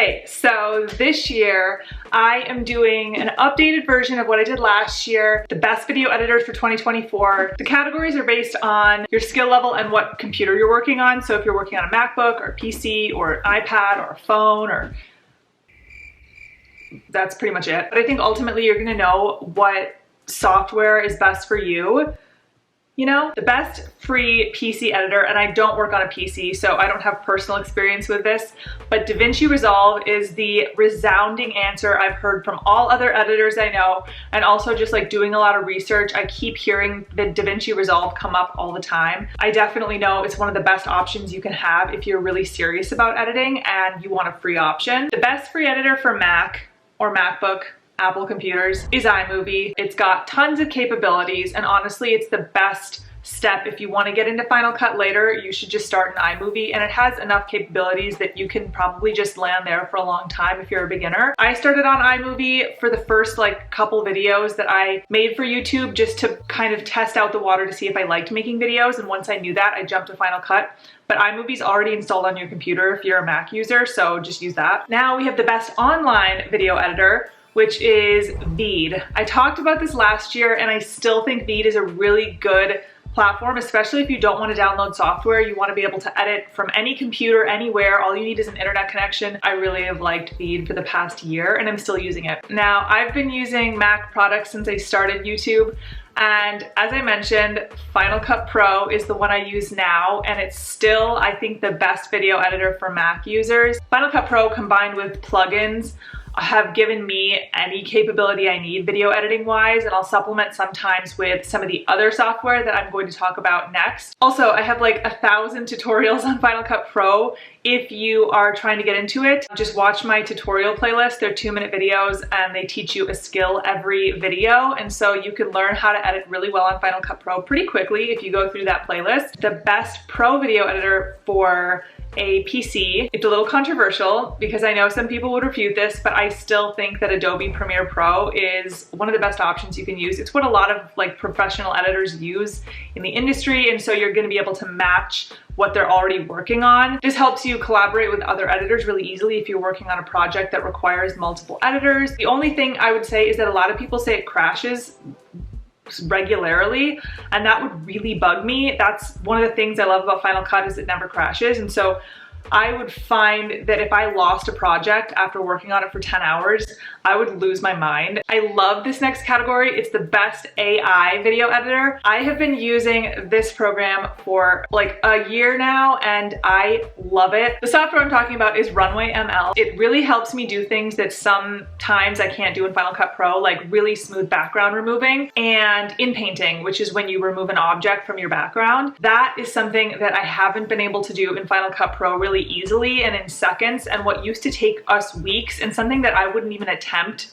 Okay, so this year I am doing an updated version of what I did last year, the best video editors for 2024. The categories are based on your skill level and what computer you're working on. So if you're working on a MacBook or PC or iPad or a phone, or that's pretty much it. But I think ultimately you're gonna know what software is best for you. You know, the best free PC editor, and I don't work on a PC, so I don't have personal experience with this, but DaVinci Resolve is the resounding answer I've heard from all other editors I know, and also just like doing a lot of research, I keep hearing the DaVinci Resolve come up all the time. I definitely know it's one of the best options you can have if you're really serious about editing and you want a free option. The best free editor for Mac or MacBook, Apple computers, is iMovie. It's got tons of capabilities, and honestly, it's the best step. If you want to get into Final Cut later, you should just start in iMovie, and it has enough capabilities that you can probably just land there for a long time if you're a beginner. I started on iMovie for the first couple videos that I made for YouTube, just to kind of test out the water to see if I liked making videos, and once I knew that, I jumped to Final Cut. But iMovie's already installed on your computer if you're a Mac user, so just use that. Now we have the best online video editor, which is VEED. I talked about this last year, and I still think VEED is a really good platform, especially if you don't want to download software. You want to be able to edit from any computer, anywhere. All you need is an internet connection. I really have liked VEED for the past year, and I'm still using it. Now, I've been using Mac products since I started YouTube, and as I mentioned, Final Cut Pro is the one I use now, and it's still, I think, the best video editor for Mac users. Final Cut Pro combined with plugins have given me any capability I need video editing wise, and I'll supplement sometimes with some of the other software that I'm going to talk about next. Also, I have like 1,000 tutorials on Final Cut Pro. If you are trying to get into it, just watch my tutorial playlist. They're 2-minute videos, and they teach you a skill every video, and so you can learn how to edit really well on Final Cut Pro pretty quickly if you go through that playlist. The best pro video editor for a PC. It's a little controversial because I know some people would refute this, but I still think that Adobe Premiere Pro is one of the best options you can use. It's what a lot of professional editors use in the industry, and so you're going to be able to match what they're already working on. This helps you collaborate with other editors really easily if you're working on a project that requires multiple editors. The only thing I would say is that a lot of people say it crashes regularly, and that would really bug me. That's one of the things I love about Final Cut, is it never crashes, and so I would find that if I lost a project after working on it for 10 hours, I would lose my mind. I love this next category. It's the best AI video editor. I have been using this program for like a year now, and I love it. The software I'm talking about is Runway ML. It really helps me do things that sometimes I can't do in Final Cut Pro, like really smooth background removing and in painting, which is when you remove an object from your background. That is something that I haven't been able to do in Final Cut Pro really easily and in seconds, and what used to take us weeks and something that I wouldn't even attempt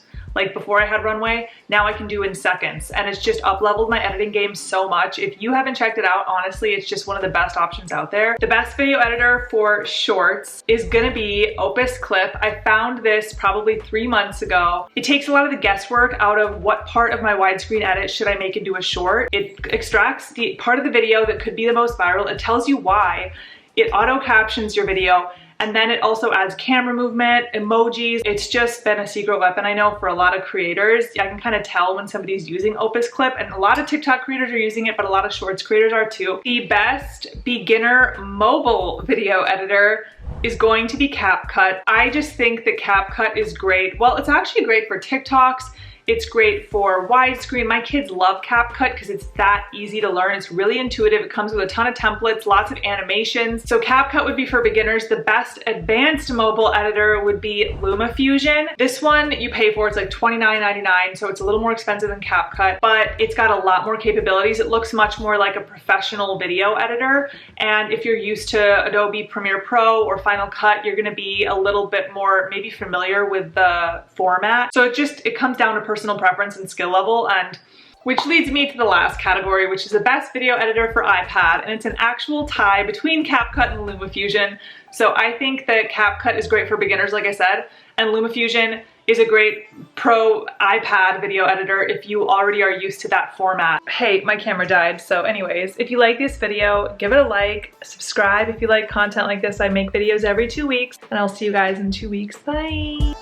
before I had Runway, now I can do in seconds, and it's just up-leveled my editing game so much. If you haven't checked it out, honestly, it's just one of the best options out there. The best video editor for shorts is gonna be Opus Clip. I found this probably 3 months ago. It takes a lot of the guesswork out of what part of my widescreen edit should I make into a short. It extracts the part of the video that could be the most viral. It tells you why. It auto captions your video, and then it also adds camera movement, emojis. It's just been a secret weapon, I know, for a lot of creators. I can kind of tell when somebody's using Opus Clip, and a lot of TikTok creators are using it, but a lot of Shorts creators are too. The best beginner mobile video editor is going to be CapCut. I just think that CapCut is great. Well, it's actually great for TikToks. It's great for widescreen. My kids love CapCut because it's that easy to learn. It's really intuitive. It comes with a ton of templates, lots of animations. So CapCut would be for beginners. The best advanced mobile editor would be LumaFusion. This one you pay for, it's like $29.99, so it's a little more expensive than CapCut, but it's got a lot more capabilities. It looks much more like a professional video editor, and if you're used to Adobe Premiere Pro or Final Cut, you're gonna be a little bit more maybe familiar with the format. So it comes down to personal preference and skill level, and Which leads me to the last category, which is the best video editor for iPad, and it's an actual tie between CapCut and LumaFusion. So I think that CapCut is great for beginners, like I said, and LumaFusion is a great pro iPad video editor if you already are used to that format. Hey, my camera died, so anyways, if you like this video, give it a like, subscribe if you like content like this. I make videos every 2 weeks, and I'll see you guys in 2 weeks. Bye!